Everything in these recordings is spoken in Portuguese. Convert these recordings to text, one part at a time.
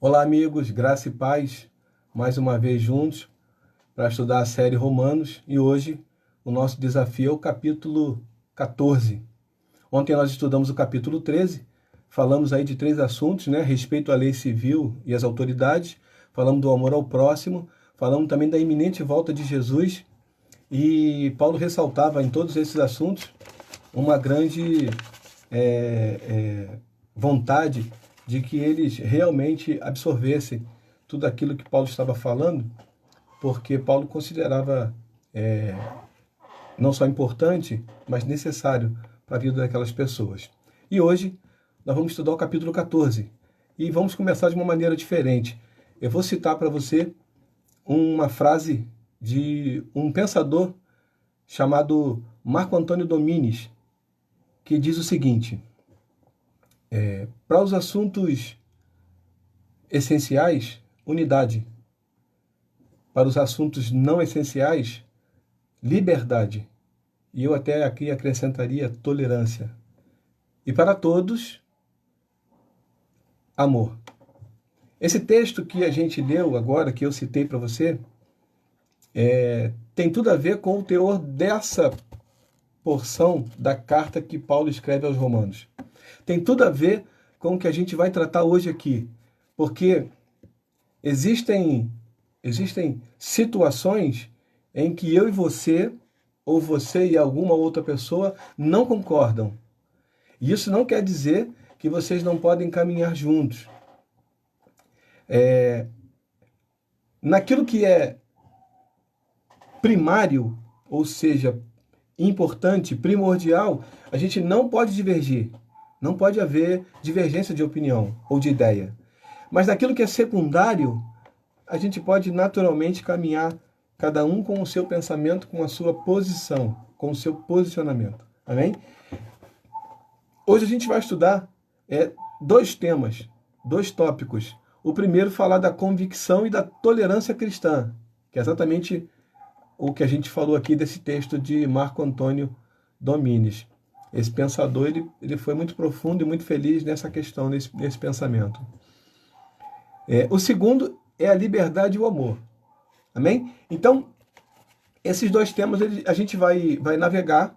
Olá, amigos, graça e paz, mais uma vez juntos para estudar a série Romanos e hoje o nosso desafio é o capítulo 14. Ontem nós estudamos o capítulo 13, falamos aí de três assuntos, né? Respeito à lei civil e às autoridades, falamos do amor ao próximo, falamos também da iminente volta de Jesus e Paulo ressaltava em todos esses assuntos uma grande vontade de que eles realmente absorvessem tudo aquilo que Paulo estava falando, porque Paulo considerava não só importante, mas necessário para a vida daquelas pessoas. E hoje nós vamos estudar o capítulo 14 e vamos começar de uma maneira diferente. Eu vou citar para você uma frase de um pensador chamado Marco Antônio Domines, que diz o seguinte: para os assuntos essenciais, unidade. Para os assuntos não essenciais, liberdade. E eu até aqui acrescentaria tolerância. E para todos, amor. Esse texto que a gente leu agora, que eu citei para você, tem tudo a ver com o teor dessa porção da carta que Paulo escreve aos Romanos. Tem tudo a ver com o que a gente vai tratar hoje aqui, porque existem situações em que eu e você, ou você e alguma outra pessoa, não concordam. E isso não quer dizer que vocês não podem caminhar juntos. Naquilo que é primário, ou seja, importante, primordial, a gente não pode divergir. Não pode haver divergência de opinião ou de ideia. Mas naquilo que é secundário, a gente pode naturalmente caminhar, cada um com o seu pensamento, com a sua posição, com o seu posicionamento. Amém? Hoje a gente vai estudar dois temas, dois tópicos. O primeiro, falar da convicção e da tolerância cristã, que é exatamente o que a gente falou aqui desse texto de Marco Antônio Domines. Esse pensador, ele foi muito profundo e muito feliz nessa questão, nesse pensamento. O segundo é a liberdade e o amor. Amém? Então, esses dois temas, a gente vai navegar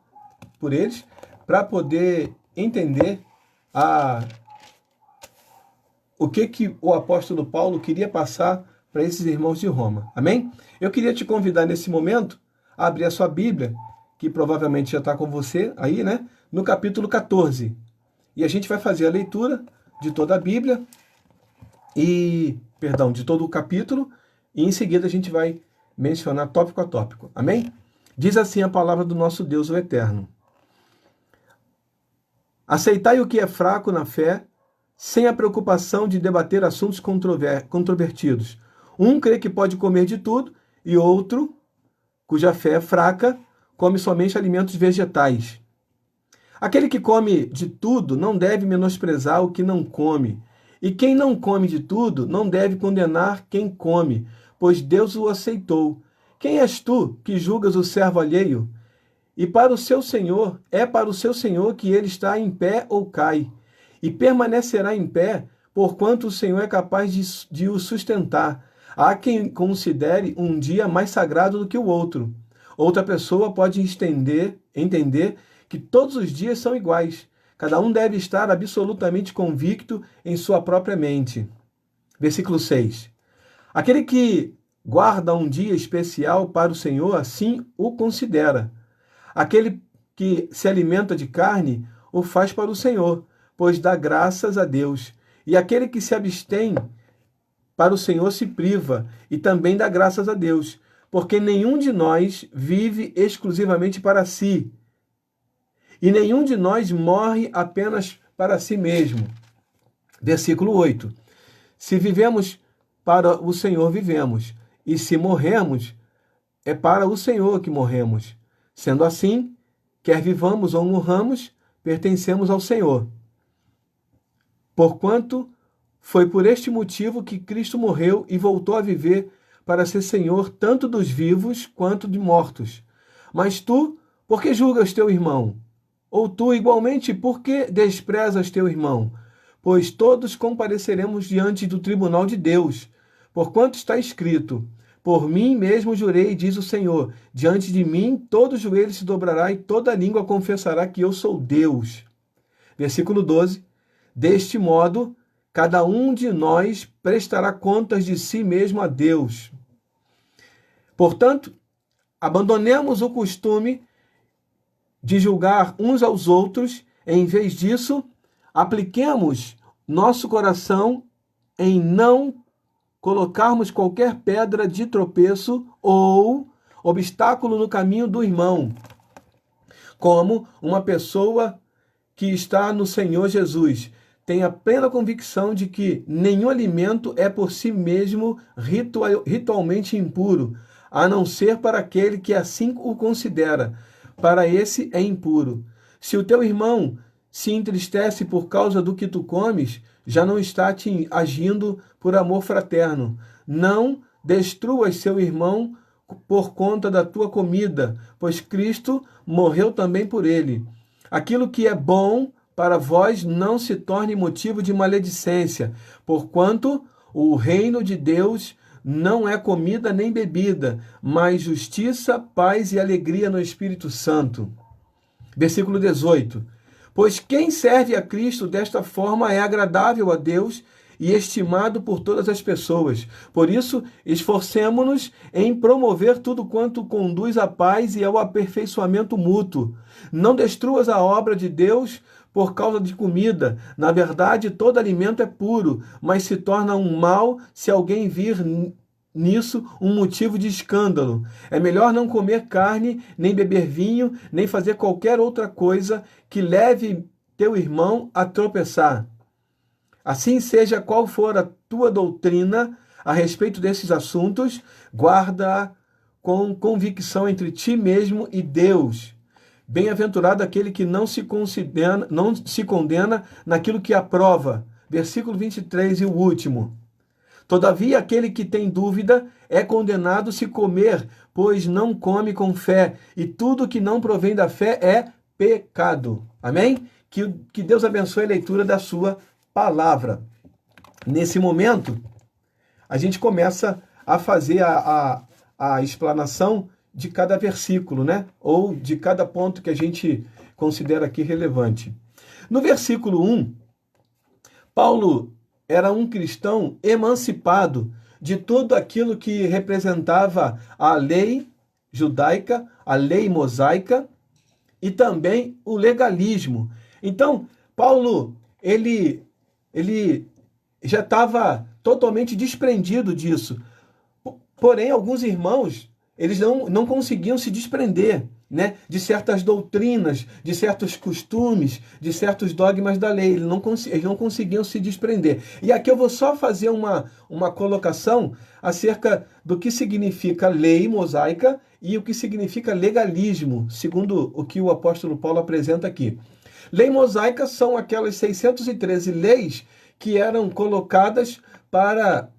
por eles para poder entender o que o apóstolo Paulo queria passar para esses irmãos de Roma. Amém? Eu queria te convidar nesse momento a abrir a sua Bíblia, que provavelmente já está com você aí, né? No capítulo 14. E a gente vai fazer a leitura de toda a Bíblia, de todo o capítulo, e em seguida a gente vai mencionar tópico a tópico. Amém? Diz assim a palavra do nosso Deus, o Eterno: aceitai o que é fraco na fé, sem a preocupação de debater assuntos controvertidos. Um crê que pode comer de tudo, e outro, cuja fé é fraca, come somente alimentos vegetais. Aquele que come de tudo não deve menosprezar o que não come. E quem não come de tudo não deve condenar quem come, pois Deus o aceitou. Quem és tu que julgas o servo alheio? E para o seu Senhor, é para o seu Senhor que ele está em pé ou cai, e permanecerá em pé, porquanto o Senhor é capaz de o sustentar. Há quem considere um dia mais sagrado do que o outro. Outra pessoa pode entender que todos os dias são iguais. Cada um deve estar absolutamente convicto em sua própria mente. Versículo 6. Aquele que guarda um dia especial para o Senhor, assim o considera. Aquele que se alimenta de carne, o faz para o Senhor, pois dá graças a Deus. E aquele que se abstém para o Senhor se priva, e também dá graças a Deus, porque nenhum de nós vive exclusivamente para si, e nenhum de nós morre apenas para si mesmo. Versículo 8. Se vivemos, para o Senhor vivemos, e se morremos, é para o Senhor que morremos. Sendo assim, quer vivamos ou morramos, pertencemos ao Senhor. Porquanto foi por este motivo que Cristo morreu e voltou a viver para ser Senhor tanto dos vivos quanto de mortos. Mas tu, por que julgas teu irmão? Ou tu, igualmente, por que desprezas teu irmão? pois todos compareceremos diante do tribunal de Deus. Porquanto está escrito: por mim mesmo jurei, diz o Senhor, diante de mim todo joelho se dobrará e toda língua confessará que eu sou Deus. Versículo 12. Deste modo, cada um de nós prestará contas de si mesmo a Deus. Portanto, abandonemos o costume de julgar uns aos outros. Em vez disso, apliquemos nosso coração em não colocarmos qualquer pedra de tropeço ou obstáculo no caminho do irmão, como uma pessoa que está no Senhor Jesus tem a plena convicção de que nenhum alimento é por si mesmo ritualmente impuro, a não ser para aquele que assim o considera. Para esse é impuro. Se o teu irmão se entristece por causa do que tu comes, já não está te agindo por amor fraterno. Não destruas seu irmão por conta da tua comida, pois Cristo morreu também por ele. Aquilo que é bom para vós não se torne motivo de maledicência, porquanto o reino de Deus não é comida nem bebida, mas justiça, paz e alegria no Espírito Santo. Versículo 18. Pois quem serve a Cristo desta forma é agradável a Deus e estimado por todas as pessoas. Por isso, esforcemo-nos em promover tudo quanto conduz à paz e ao aperfeiçoamento mútuo. Não destruas a obra de Deus por causa de comida. Na verdade, todo alimento é puro, mas se torna um mal se alguém vir nisso um motivo de escândalo. É melhor não comer carne, nem beber vinho, nem fazer qualquer outra coisa que leve teu irmão a tropeçar. Assim seja qual for a tua doutrina a respeito desses assuntos, guarda com convicção entre ti mesmo e Deus. Bem-aventurado aquele que não se condena naquilo que aprova. Versículo 23 e o último. Todavia, aquele que tem dúvida é condenado se comer, pois não come com fé, e tudo que não provém da fé é pecado. Amém? Que Deus abençoe a leitura da sua palavra. Nesse momento, a gente começa a fazer a explanação de cada versículo, né? Ou de cada ponto que a gente considera aqui relevante. No versículo 1, Paulo era um cristão emancipado de tudo aquilo que representava a lei judaica, a lei mosaica e também o legalismo. Então, Paulo, ele já estava totalmente desprendido disso. Porém, alguns irmãos, eles não conseguiam se desprender, né, de certas doutrinas, de certos costumes, de certos dogmas da lei. Eles não conseguiam se desprender. E aqui eu vou só fazer uma colocação acerca do que significa lei mosaica e o que significa legalismo, segundo o que o apóstolo Paulo apresenta aqui. Lei mosaica são aquelas 613 leis que eram colocadas para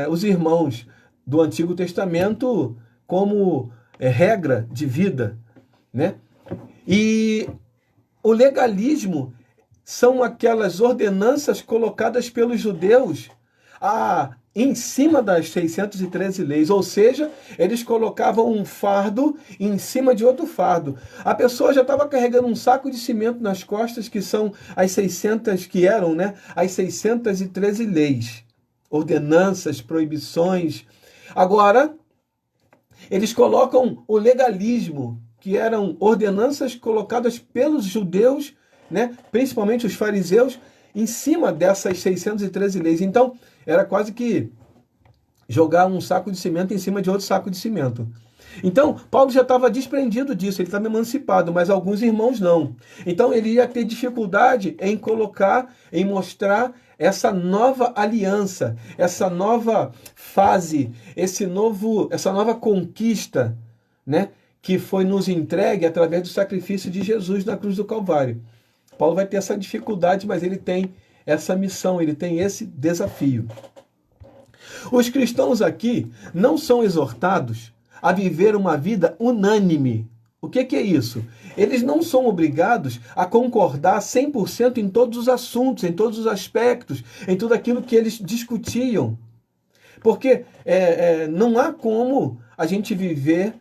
os irmãos do Antigo Testamento como regra de vida, né? E o legalismo são aquelas ordenanças colocadas pelos judeus em cima das 613 leis, ou seja, eles colocavam um fardo em cima de outro fardo. A pessoa já estava carregando um saco de cimento nas costas, que são as 600, que eram, né, as 613 leis, ordenanças, proibições. Agora, eles colocam o legalismo, que eram ordenanças colocadas pelos judeus, né, principalmente os fariseus, em cima dessas 613 leis. Então, era quase que jogar um saco de cimento em cima de outro saco de cimento. Então, Paulo já estava desprendido disso, ele estava emancipado, mas alguns irmãos não. Então, ele ia ter dificuldade em colocar, em mostrar essa nova aliança, essa nova fase, essa nova conquista, né, que foi nos entregue através do sacrifício de Jesus na cruz do Calvário. Paulo vai ter essa dificuldade, mas ele tem essa missão, ele tem esse desafio. Os cristãos aqui não são exortados a viver uma vida unânime, O que é isso? Eles não são obrigados a concordar 100% em todos os assuntos, em todos os aspectos, em tudo aquilo que eles discutiam. Porque não há como a gente viver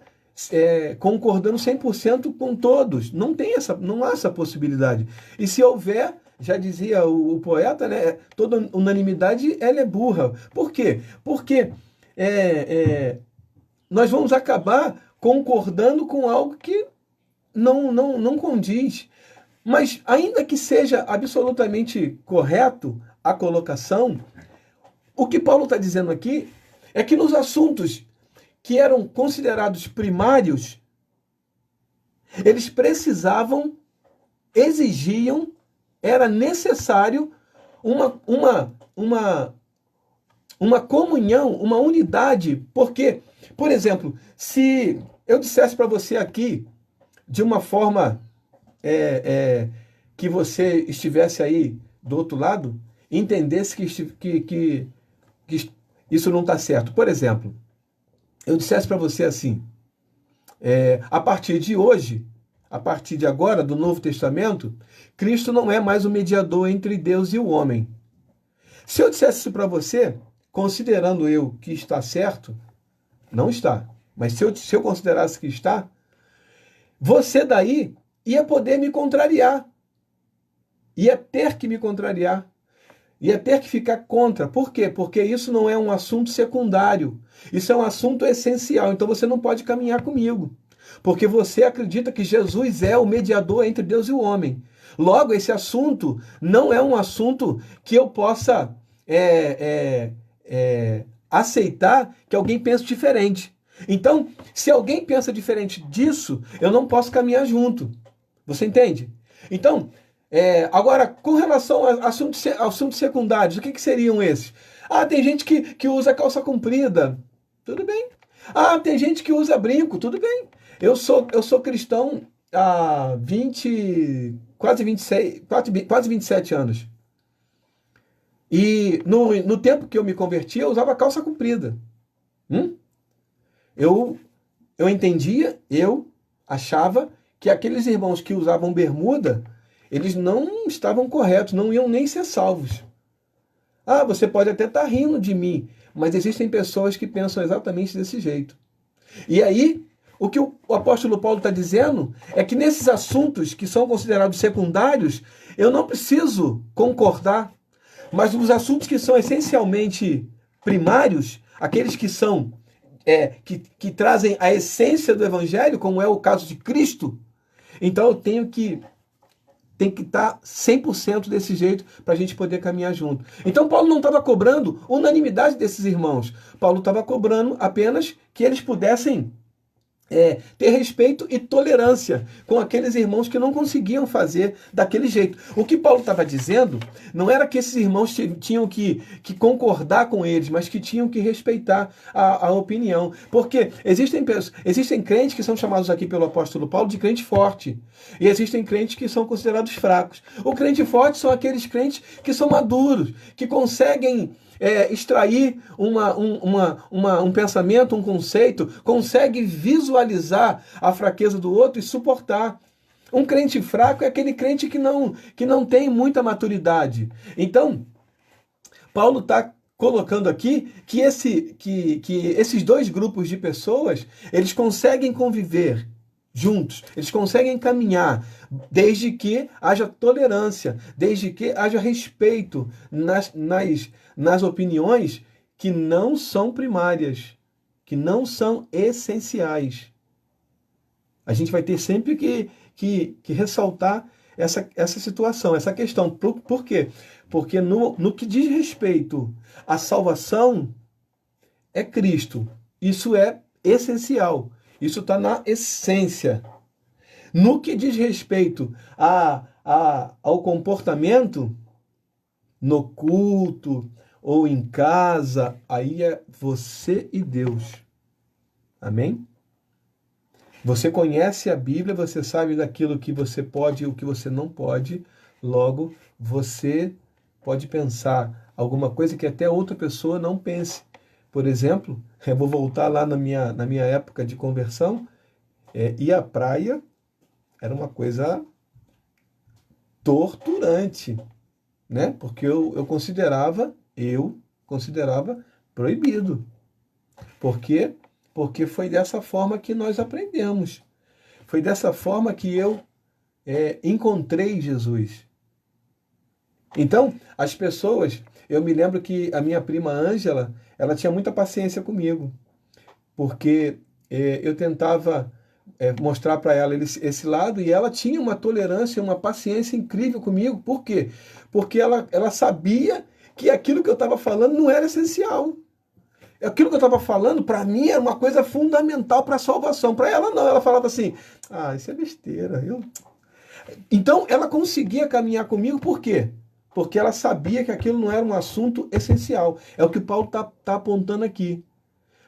concordando 100% com todos. Não há essa possibilidade. E se houver, já dizia o poeta, né, toda unanimidade ela é burra. Por quê? Porque nós vamos acabar concordando com algo que não condiz. Mas, ainda que seja absolutamente correto a colocação, o que Paulo está dizendo aqui é que nos assuntos que eram considerados primários, eles precisavam, exigiam, era necessário uma comunhão, uma unidade. Porque, por exemplo, se eu dissesse para você aqui, de uma forma que você estivesse aí do outro lado, entendesse que isso não está certo. Por exemplo, eu dissesse para você assim, a partir de hoje, a partir de agora, do Novo Testamento, Cristo não é mais o mediador entre Deus e o homem. Se eu dissesse isso para você, considerando eu que está certo, não está. Mas se eu considerasse que está, você daí ia poder me contrariar. Ia ter que me contrariar. Ia ter que ficar contra. Por quê? Porque isso não é um assunto secundário. Isso é um assunto essencial. Então você não pode caminhar comigo. Porque você acredita que Jesus é o mediador entre Deus e o homem. Logo, esse assunto não é um assunto que eu possa aceitar que alguém pense diferente. Então, se alguém pensa diferente disso, eu não posso caminhar junto. Você entende? Então, agora, com relação a assuntos secundários, o que seriam esses? Tem gente que usa calça comprida. Tudo bem. Tem gente que usa brinco. Tudo bem. Eu sou cristão há quase 27 anos. E no tempo que eu me converti, eu usava calça comprida. Eu achava que aqueles irmãos que usavam bermuda, eles não estavam corretos, não iam nem ser salvos. Você pode até estar rindo de mim, mas existem pessoas que pensam exatamente desse jeito. E aí, o que o apóstolo Paulo está dizendo é que nesses assuntos que são considerados secundários, eu não preciso concordar, mas nos assuntos que são essencialmente primários, aqueles que são que trazem a essência do evangelho, como é o caso de Cristo, então eu tenho que estar 100% desse jeito para a gente poder caminhar junto. Então Paulo não estava cobrando unanimidade desses irmãos. Paulo estava cobrando apenas que eles pudessem ter respeito e tolerância com aqueles irmãos que não conseguiam fazer daquele jeito. O que Paulo estava dizendo não era que esses irmãos tinham que concordar com eles, mas que tinham que respeitar a opinião. Porque existem crentes que são chamados aqui pelo apóstolo Paulo de crente forte. E existem crentes que são considerados fracos. O crente forte são aqueles crentes que são maduros, que conseguem extrair um pensamento, um conceito, consegue visualizar a fraqueza do outro e suportar. Um crente fraco é aquele crente que não tem muita maturidade. Então, Paulo está colocando aqui que esses dois grupos de pessoas, eles conseguem conviver juntos, eles conseguem caminhar, desde que haja tolerância, desde que haja respeito nas opiniões que não são primárias, que não são essenciais. A gente vai ter sempre que ressaltar essa situação, essa questão. Por quê? Porque no que diz respeito à salvação, é Cristo. Isso é essencial. Isso está na essência. No que diz respeito ao comportamento, no culto ou em casa, aí é você e Deus. Amém? Você conhece a Bíblia, você sabe daquilo que você pode e o que você não pode. Logo, você pode pensar alguma coisa que até outra pessoa não pense. Por exemplo, eu vou voltar lá na minha época de conversão. ir à praia era uma coisa torturante, né? Porque eu considerava proibido. Por quê? Porque foi dessa forma que nós aprendemos. Foi dessa forma que eu encontrei Jesus. Então, as pessoas, eu me lembro que a minha prima Ângela, ela tinha muita paciência comigo, porque eu tentava mostrar para ela esse lado e ela tinha uma tolerância, uma paciência incrível comigo. Por quê? Porque ela sabia que aquilo que eu estava falando não era essencial. Aquilo que eu estava falando, para mim, era uma coisa fundamental para a salvação. Para ela, não. Ela falava assim: ah, isso é besteira. Então, ela conseguia caminhar comigo, por quê? Porque ela sabia que aquilo não era um assunto essencial. É o que Paulo está apontando aqui.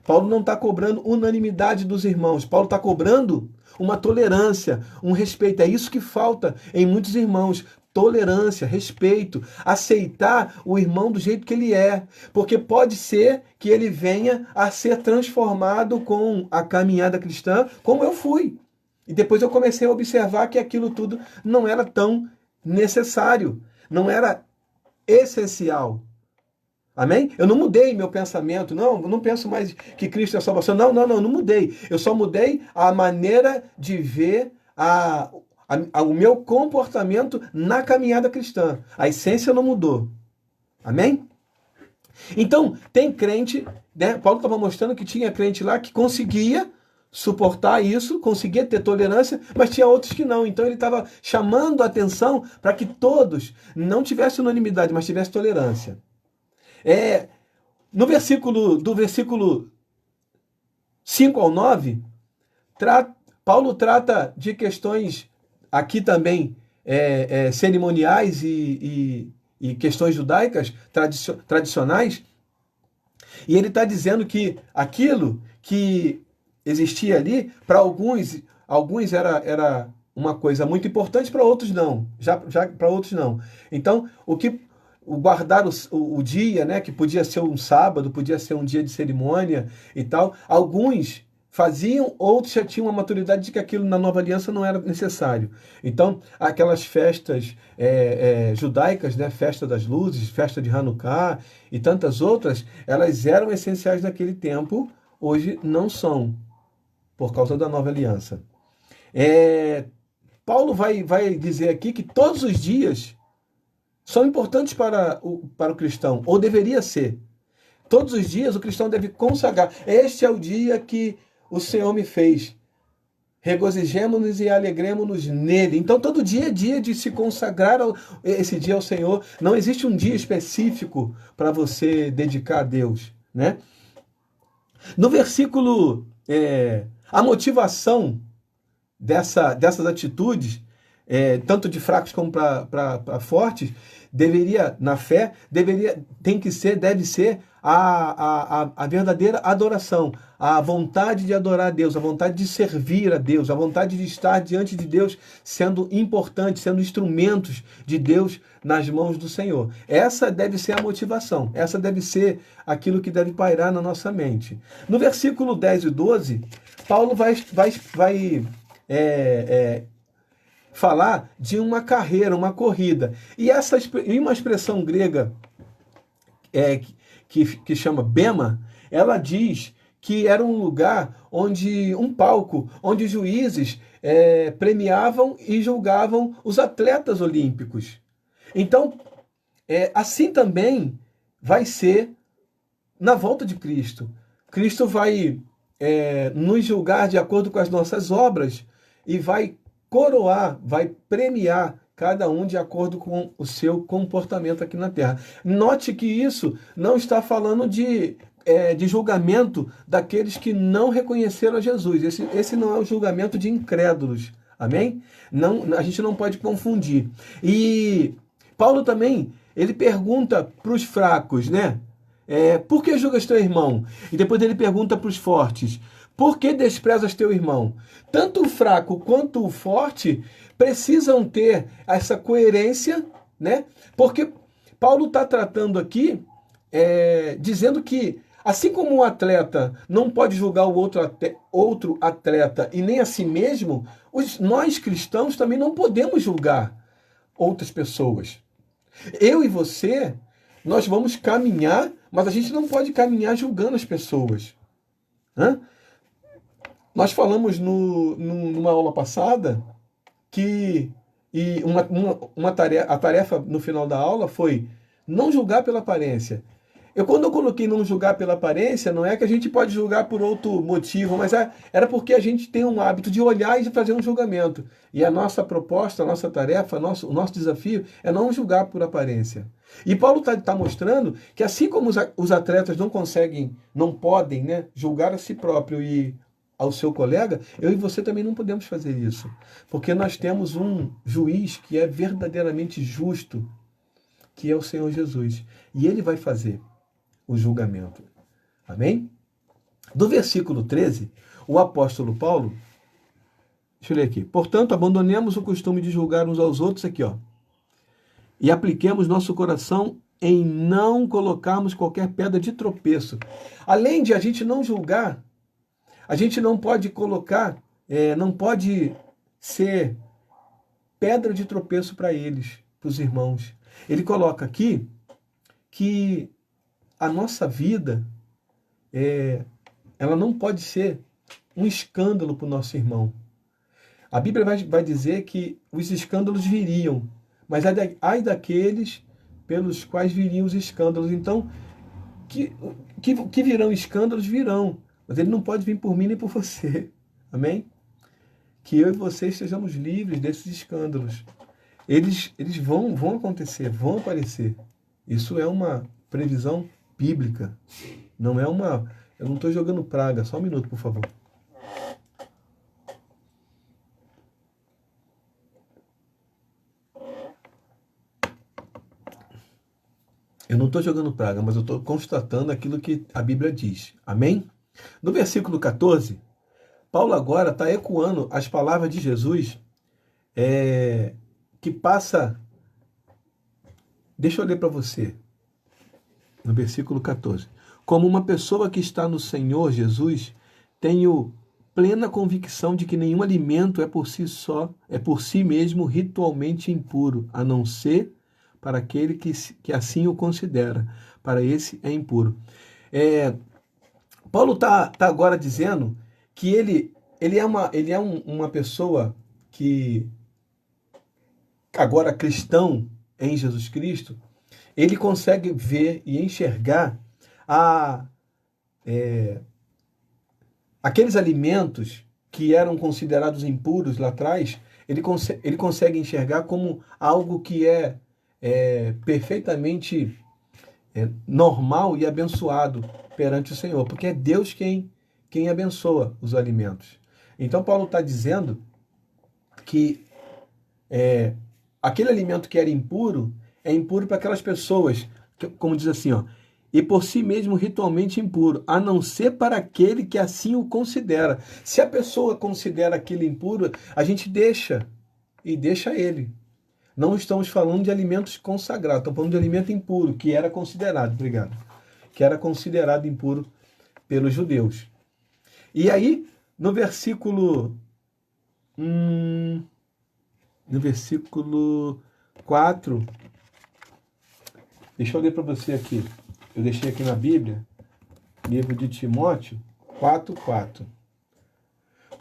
Paulo não está cobrando unanimidade dos irmãos. Paulo está cobrando uma tolerância, um respeito. É isso que falta em muitos irmãos. Tolerância, respeito, aceitar o irmão do jeito que ele é. Porque pode ser que ele venha a ser transformado com a caminhada cristã, como eu fui. E depois eu comecei a observar que aquilo tudo não era tão necessário, não era essencial. Amém? Eu não mudei meu pensamento, não, eu não penso mais que Cristo é a salvação. Não mudei. Eu só mudei a maneira de ver o meu comportamento na caminhada cristã. A essência não mudou. Amém? Então, tem crente, né? Paulo estava mostrando que tinha crente lá que conseguia suportar isso, conseguia ter tolerância, mas tinha outros que não. Então ele estava chamando a atenção para que todos não tivessem unanimidade, mas tivessem tolerância. Do versículo 5 ao 9, Paulo trata de questões aqui também cerimoniais e questões judaicas tradicionais, e ele está dizendo que aquilo que existia ali, para alguns era uma coisa muito importante, para outros não. Já para outros não. Então, o guardar o dia, né, que podia ser um sábado, podia ser um dia de cerimônia e tal, alguns faziam, outros já tinham uma maturidade de que aquilo na nova aliança não era necessário. Então, aquelas festas judaicas, né, festa das luzes, festa de Hanukkah e tantas outras, elas eram essenciais naquele tempo, hoje não são, por causa da nova aliança. Paulo vai dizer aqui que todos os dias são importantes para o cristão, ou deveria ser. Todos os dias o cristão deve consagrar. Este é o dia que o Senhor me fez. Regozijemo-nos e alegremos-nos nele. Então todo dia é dia de se consagrar esse dia ao Senhor. Não existe um dia específico para você dedicar a Deus, né? No versículo, a motivação dessas atitudes, tanto de fracos como para fortes, deve ser a verdadeira adoração, a vontade de adorar a Deus, a vontade de servir a Deus, a vontade de estar diante de Deus, sendo importante, sendo instrumentos de Deus nas mãos do Senhor. Essa deve ser a motivação, essa deve ser aquilo que deve pairar na nossa mente. No versículo 10 e 12, Paulo vai falar de uma carreira, uma corrida. E uma expressão grega que chama bema, ela diz que era um lugar um palco, onde juízes premiavam e julgavam os atletas olímpicos. Então, assim também vai ser na volta de Cristo. Cristo vai nos julgar de acordo com as nossas obras e vai coroar, vai premiar cada um de acordo com o seu comportamento aqui na terra. Note que isso não está falando de julgamento daqueles que não reconheceram a Jesus. Esse não é o julgamento de incrédulos. Amém? Não, a gente não pode confundir. E Paulo também, ele pergunta para os fracos, né? Por que julgas teu irmão? E depois ele pergunta para os fortes: por que desprezas teu irmão? Tanto o fraco quanto o forte precisam ter essa coerência, né? Porque Paulo está tratando aqui, dizendo que Assim como um atleta não pode julgar o outro atleta e nem a si mesmo, nós cristãos também não podemos julgar outras pessoas. Eu e você, nós vamos caminhar, mas a gente não pode caminhar julgando as pessoas. Hã? Nós falamos numa aula passada que a tarefa no final da aula foi não julgar pela aparência. Quando eu coloquei não julgar pela aparência, não é que a gente pode julgar por outro motivo, mas era porque a gente tem um hábito de olhar e de fazer um julgamento. E a nossa proposta, a nossa tarefa, o nosso desafio é não julgar por aparência. E Paulo está mostrando que assim como os atletas não podem, né, julgar a si próprio e ao seu colega, eu e você também não podemos fazer isso. Porque nós temos um juiz que é verdadeiramente justo, que é o Senhor Jesus. E ele vai fazer o julgamento. Amém? Do versículo 13, o apóstolo Paulo, deixa eu ler aqui. Portanto, abandonemos o costume de julgar uns aos outros, aqui, ó, e apliquemos nosso coração em não colocarmos qualquer pedra de tropeço. Além de a gente não julgar, a gente não pode colocar, não pode ser pedra de tropeço para eles, para os irmãos. Ele coloca aqui que a nossa vida, ela não pode ser um escândalo para o nosso irmão. A Bíblia vai dizer que os escândalos viriam, mas ai daqueles pelos quais viriam os escândalos. Então, que virão escândalos, virão, mas ele não pode vir por mim nem por você. Amém? Que eu e você estejamos livres desses escândalos. Eles vão acontecer, vão aparecer. Isso é uma previsão bíblica. Não é uma... Eu não estou jogando praga. Só um minuto, por favor. Eu não estou jogando praga, mas eu estou constatando aquilo que a Bíblia diz. Amém? No versículo 14, Paulo agora está ecoando as palavras de Jesus, que passa... Deixa eu ler para você. No versículo 14. Como uma pessoa que está no Senhor Jesus, tenho plena convicção de que nenhum alimento é por si mesmo ritualmente impuro, a não ser para aquele que assim o considera. Para esse é impuro. Paulo está agora dizendo que ele é uma pessoa que, agora cristão em Jesus Cristo, ele consegue ver e enxergar aqueles alimentos que eram considerados impuros lá atrás, ele consegue enxergar como algo que é perfeitamente normal e abençoado perante o Senhor, porque é Deus quem abençoa os alimentos. Então Paulo está dizendo que aquele alimento que era impuro é impuro para aquelas pessoas, como diz assim, ó, e por si mesmo ritualmente impuro, a não ser para aquele que assim o considera. Se a pessoa considera aquilo impuro, a gente deixa ele. Não estamos falando de alimentos consagrados, estamos falando de alimento impuro, que era considerado, que era considerado impuro pelos judeus. E aí, no versículo 4, deixa eu ler para você aqui. Eu deixei aqui na Bíblia, livro de Timóteo 4:4.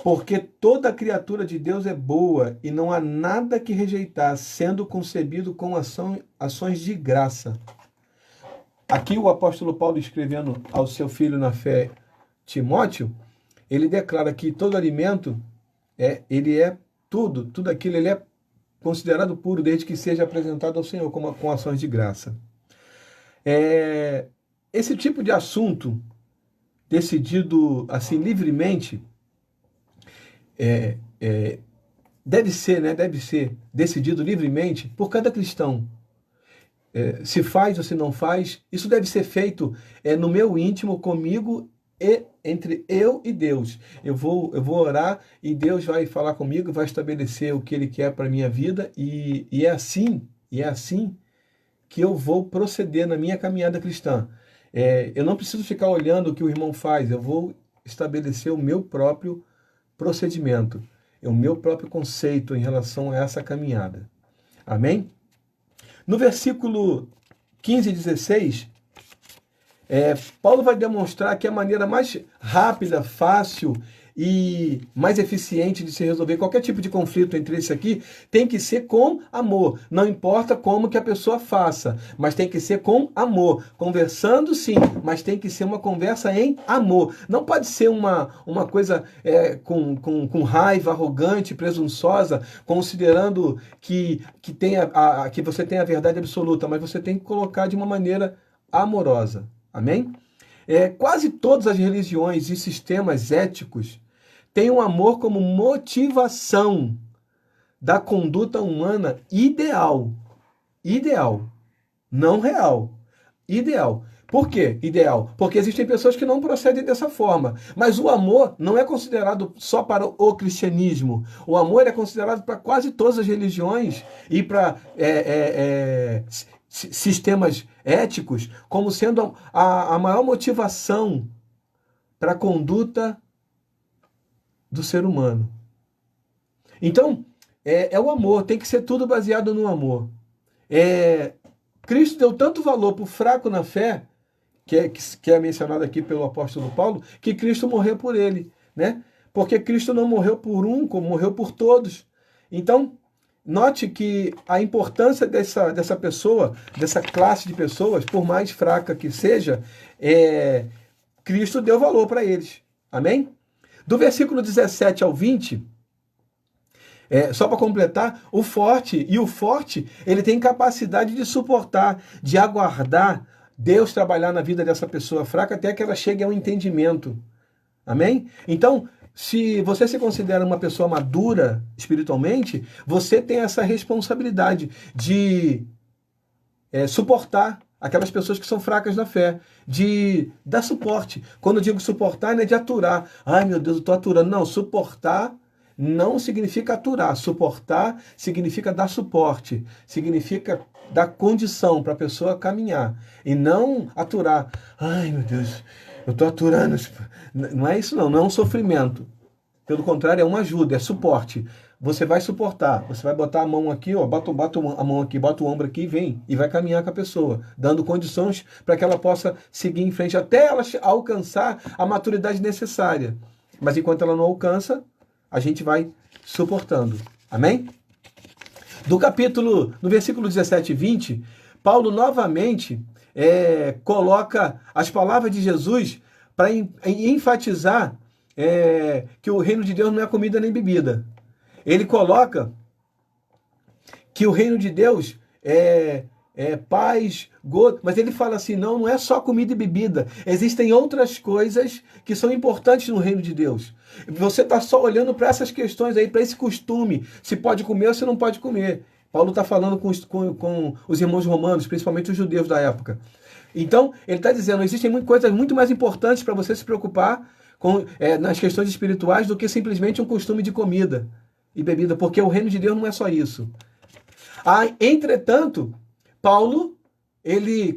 Porque toda criatura de Deus é boa e não há nada que rejeitar, sendo concebido com ações de graça. Aqui o apóstolo Paulo, escrevendo ao seu filho na fé, Timóteo, ele declara que todo alimento, ele é tudo aquilo, ele é considerado puro desde que seja apresentado ao Senhor com ações de graça. Esse tipo de assunto, decidido assim livremente, deve ser decidido livremente por cada cristão. Se faz ou se não faz, isso deve ser feito no meu íntimo, comigo, e entre eu e Deus. Eu vou orar e Deus vai falar comigo, vai estabelecer o que Ele quer para a minha vida, e é assim que eu vou proceder na minha caminhada cristã. Eu não preciso ficar olhando o que o irmão faz, eu vou estabelecer o meu próprio procedimento, o meu próprio conceito em relação a essa caminhada. Amém? No versículo 15 e 16, Paulo vai demonstrar que a maneira mais rápida, fácil e mais eficiente de se resolver qualquer tipo de conflito entre esse aqui tem que ser com amor. Não importa como que a pessoa faça, mas tem que ser com amor. Conversando sim, mas tem que ser uma conversa em amor. Não pode ser uma coisa com raiva, arrogante, presunçosa, considerando que você tem a verdade absoluta, mas você tem que colocar de uma maneira amorosa. Amém? Quase todas as religiões e sistemas éticos têm o amor como motivação da conduta humana ideal. Ideal. Não real. Ideal. Por quê? Ideal. Porque existem pessoas que não procedem dessa forma. Mas o amor não é considerado só para o cristianismo. O amor é considerado para quase todas as religiões e para sistemas éticos como sendo a maior motivação para a conduta do ser humano. Então, é o amor, tem que ser tudo baseado no amor. Cristo deu tanto valor para o fraco na fé, que é mencionado aqui pelo apóstolo Paulo, que Cristo morreu por ele, né? Porque Cristo não morreu por um, como morreu por todos. Então, note que a importância dessa pessoa, dessa classe de pessoas, por mais fraca que seja, Cristo deu valor para eles. Amém? Do versículo 17 ao 20, só para completar, o forte, ele tem capacidade de suportar, de aguardar Deus trabalhar na vida dessa pessoa fraca até que ela chegue ao entendimento. Amém? Então, se você se considera uma pessoa madura espiritualmente, você tem essa responsabilidade de suportar aquelas pessoas que são fracas na fé, de dar suporte. Quando eu digo suportar, não é de aturar. Ai, meu Deus, eu estou aturando. Não, suportar não significa aturar. Suportar significa dar suporte, significa dar condição para a pessoa caminhar. E não aturar. Ai, meu Deus, eu estou aturando. Não é isso não é um sofrimento. Pelo contrário, é uma ajuda, é suporte. Você vai suportar, você vai botar a mão aqui, ó, bota a mão aqui, bota o ombro aqui e vem. E vai caminhar com a pessoa, dando condições para que ela possa seguir em frente até ela alcançar a maturidade necessária. Mas enquanto ela não alcança, a gente vai suportando. Amém? No versículo 17 e 20, Paulo novamente coloca as palavras de Jesus para enfatizar que o reino de Deus não é comida nem bebida. Ele coloca que o reino de Deus é paz, gozo, mas ele fala assim, não é só comida e bebida. Existem outras coisas que são importantes no reino de Deus. Você está só olhando para essas questões aí, para esse costume, se pode comer ou se não pode comer. Paulo está falando com os irmãos romanos, principalmente os judeus da época. Então, ele está dizendo, existem coisas muito mais importantes para você se preocupar nas questões espirituais do que simplesmente um costume de comida e bebida, porque o reino de Deus não é só isso. Entretanto, Paulo, ele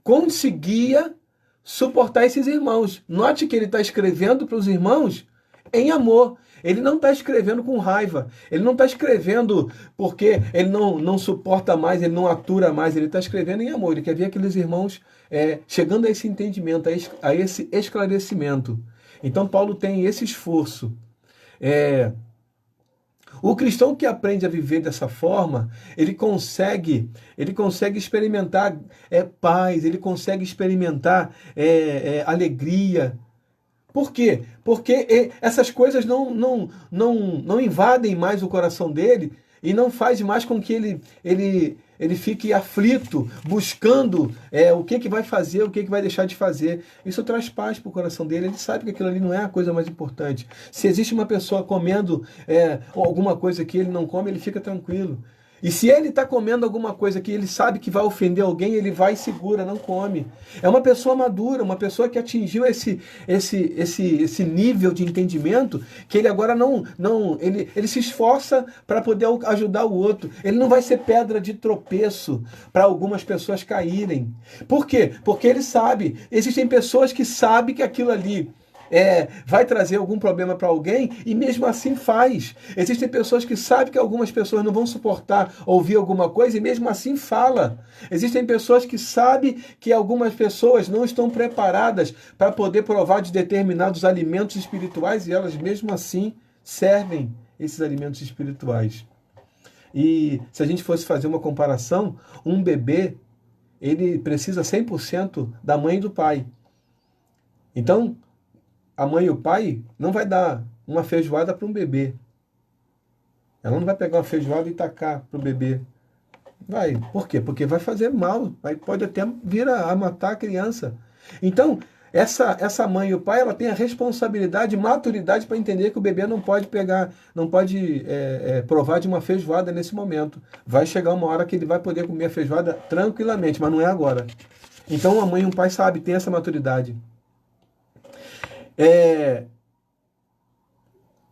conseguia suportar esses irmãos. Note que ele está escrevendo para os irmãos em amor. Ele não está escrevendo com raiva. Ele não está escrevendo porque ele não suporta mais, ele não atura mais. Ele está escrevendo em amor. Ele quer ver aqueles irmãos chegando a esse entendimento, a esse esclarecimento. Então, Paulo tem esse esforço. O cristão que aprende a viver dessa forma, ele consegue experimentar paz, ele consegue experimentar alegria. Por quê? Porque essas coisas não invadem mais o coração dele e não faz mais com que ele fique aflito, buscando o que vai fazer, o que vai deixar de fazer. Isso traz paz para o coração dele. Ele sabe que aquilo ali não é a coisa mais importante. Se existe uma pessoa comendo alguma coisa que ele não come, ele fica tranquilo. E se ele está comendo alguma coisa que ele sabe que vai ofender alguém, ele vai e segura, não come. É uma pessoa madura, uma pessoa que atingiu esse nível de entendimento que ele agora ele se esforça para poder ajudar o outro. Ele não vai ser pedra de tropeço para algumas pessoas caírem. Por quê? Porque ele sabe. Existem pessoas que sabem que aquilo ali vai trazer algum problema para alguém e mesmo assim faz. Existem pessoas que sabem que algumas pessoas não vão suportar ouvir alguma coisa e mesmo assim fala. Existem pessoas que sabem que algumas pessoas não estão preparadas para poder provar de determinados alimentos espirituais e elas mesmo assim servem esses alimentos espirituais. E se a gente fosse fazer uma comparação, um bebê, ele precisa 100% da mãe e do pai. Então, a mãe e o pai não vai dar uma feijoada para um bebê. Ela não vai pegar uma feijoada e tacar para o bebê. Vai. Por quê? Porque vai fazer mal. Pode até vir a matar a criança. Então, essa mãe e o pai, ela tem a responsabilidade e maturidade para entender que o bebê não pode pegar, não pode provar de uma feijoada nesse momento. Vai chegar uma hora que ele vai poder comer a feijoada tranquilamente, mas não é agora. Então, a mãe e o pai sabem, tem essa maturidade.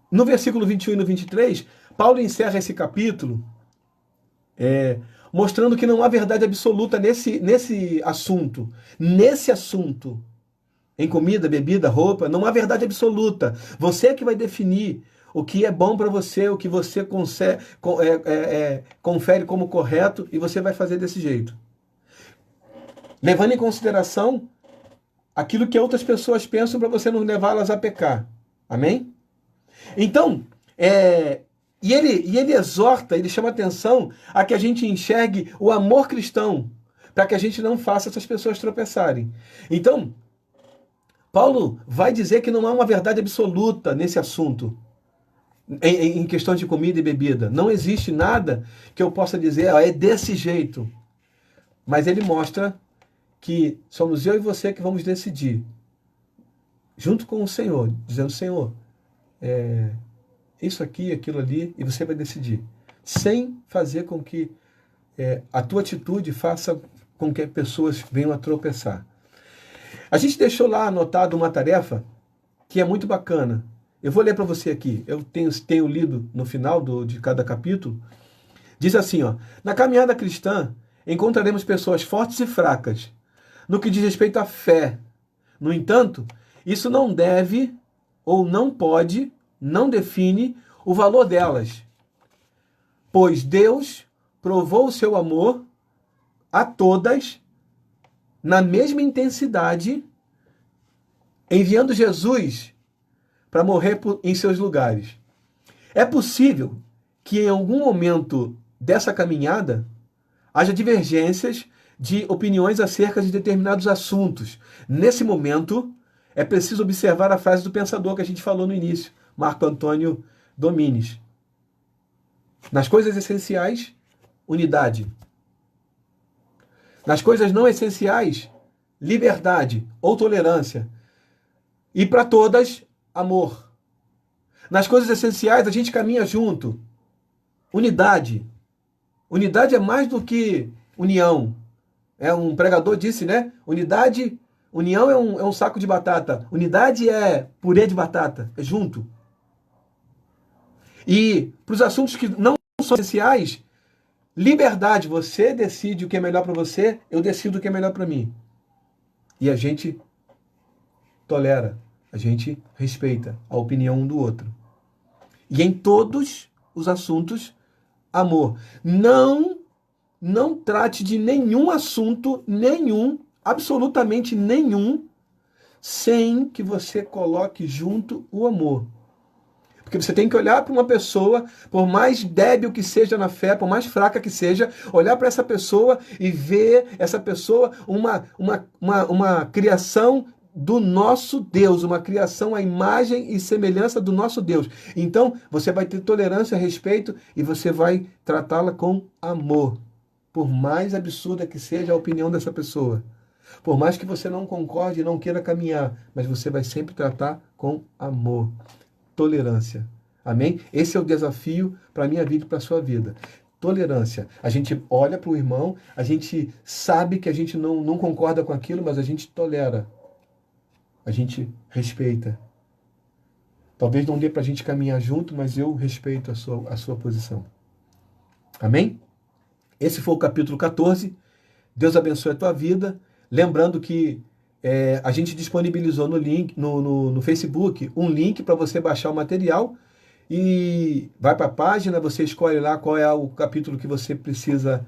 No versículo 21 e no 23, Paulo encerra esse capítulo mostrando que não há verdade absoluta nesse assunto. Nesse assunto, em comida, bebida, roupa, não há verdade absoluta. Você é que vai definir o que é bom para você, o que você confere como correto e você vai fazer desse jeito. Levando em consideração aquilo que outras pessoas pensam para você não levá-las a pecar. Amém? Então, e ele exorta, ele chama atenção a que a gente enxergue o amor cristão, para que a gente não faça essas pessoas tropeçarem. Então, Paulo vai dizer que não há uma verdade absoluta nesse assunto, em questão de comida e bebida. Não existe nada que eu possa dizer, é desse jeito. Mas ele mostra que somos eu e você que vamos decidir, junto com o Senhor, dizendo, Senhor, isso aqui, aquilo ali, e você vai decidir, sem fazer com que a tua atitude faça com que pessoas venham a tropeçar. A gente deixou lá anotado uma tarefa que é muito bacana. Eu vou ler para você aqui. Eu tenho lido no final de cada capítulo. Diz assim, na caminhada cristã, encontraremos pessoas fortes e fracas, no que diz respeito à fé. No entanto, isso não deve ou não pode, não define o valor delas. Pois Deus provou o seu amor a todas na mesma intensidade, enviando Jesus para morrer em seus lugares. É possível que em algum momento dessa caminhada haja divergências de opiniões acerca de determinados assuntos. Nesse momento, é preciso observar a frase do pensador que a gente falou no início, Marco Antônio Domines. Nas coisas essenciais, unidade. Nas coisas não essenciais, liberdade ou tolerância. E para todas, amor. Nas coisas essenciais, a gente caminha junto. Unidade. Unidade é mais do que união. Um pregador disse, né? União é um saco de batata. Unidade é purê de batata. É junto. E para os assuntos que não são essenciais, liberdade. Você decide o que é melhor para você, eu decido o que é melhor para mim. E a gente tolera, a gente respeita a opinião um do outro. E em todos os assuntos, amor. Não trate de nenhum assunto, absolutamente nenhum, sem que você coloque junto o amor. Porque você tem que olhar para uma pessoa, por mais débil que seja na fé, por mais fraca que seja, olhar para essa pessoa e ver essa pessoa uma criação do nosso Deus, uma criação à imagem e semelhança do nosso Deus. Então, você vai ter tolerância, respeito e você vai tratá-la com amor. Por mais absurda que seja a opinião dessa pessoa. Por mais que você não concorde e não queira caminhar, mas você vai sempre tratar com amor. Tolerância. Amém? Esse é o desafio para a minha vida e para a sua vida. tolerância. A gente olha para o irmão, a gente sabe que a gente não concorda com aquilo, mas a gente tolera. A gente respeita. Talvez não dê para a gente caminhar junto, mas eu respeito a sua posição. Amém? Esse foi o capítulo 14. Deus abençoe a tua vida. Lembrando que a gente disponibilizou no link, no Facebook um link para você baixar o material e vai para a página, você escolhe lá qual é o capítulo que você precisa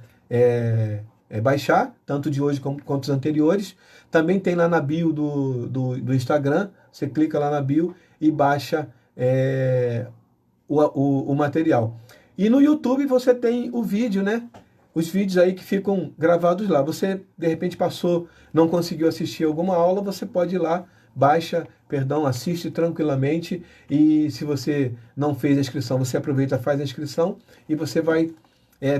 baixar, tanto de hoje quanto os anteriores. Também tem lá na bio do Instagram, você clica lá na bio e baixa o material. E no YouTube você tem o vídeo, né? Os vídeos aí que ficam gravados lá. Você, de repente, não conseguiu assistir alguma aula, você pode ir lá, assiste tranquilamente. E se você não fez a inscrição, você aproveita, faz a inscrição e você vai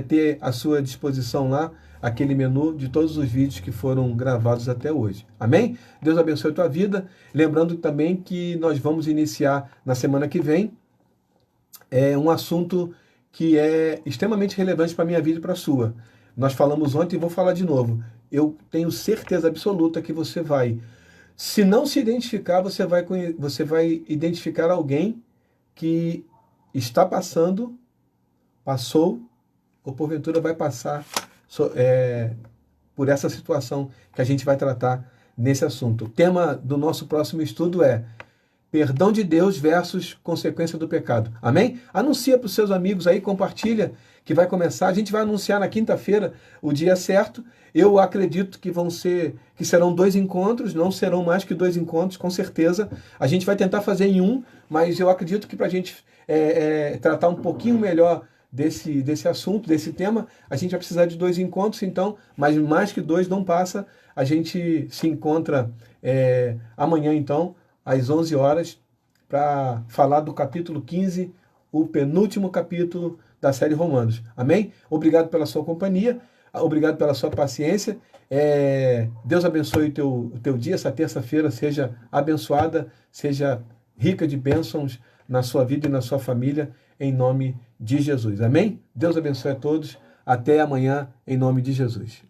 ter à sua disposição lá aquele menu de todos os vídeos que foram gravados até hoje. Amém? Deus abençoe a tua vida. Lembrando também que nós vamos iniciar na semana que vem um assunto que é extremamente relevante para a minha vida e para a sua. Nós falamos ontem e vou falar de novo. Eu tenho certeza absoluta que você vai, se não se identificar, você vai identificar alguém que está passou, ou porventura vai passar por essa situação que a gente vai tratar nesse assunto. O tema do nosso próximo estudo é perdão de Deus versus consequência do pecado. Amém? Anuncia para os seus amigos aí, compartilha, que vai começar. A gente vai anunciar na quinta-feira o dia certo. Eu acredito que serão 2 encontros, não serão mais que 2 encontros, com certeza. A gente vai tentar fazer em um, mas eu acredito que para a gente tratar um pouquinho melhor desse assunto, desse tema, a gente vai precisar de 2 encontros, então, mas mais que 2 não passa. A gente se encontra amanhã, então, às 11 horas, para falar do capítulo 15, o penúltimo capítulo da série Romanos. Amém? Obrigado pela sua companhia, obrigado pela sua paciência. Deus abençoe o teu dia, essa terça-feira seja abençoada, seja rica de bênçãos na sua vida e na sua família, em nome de Jesus. Amém? Deus abençoe a todos. Até amanhã, em nome de Jesus.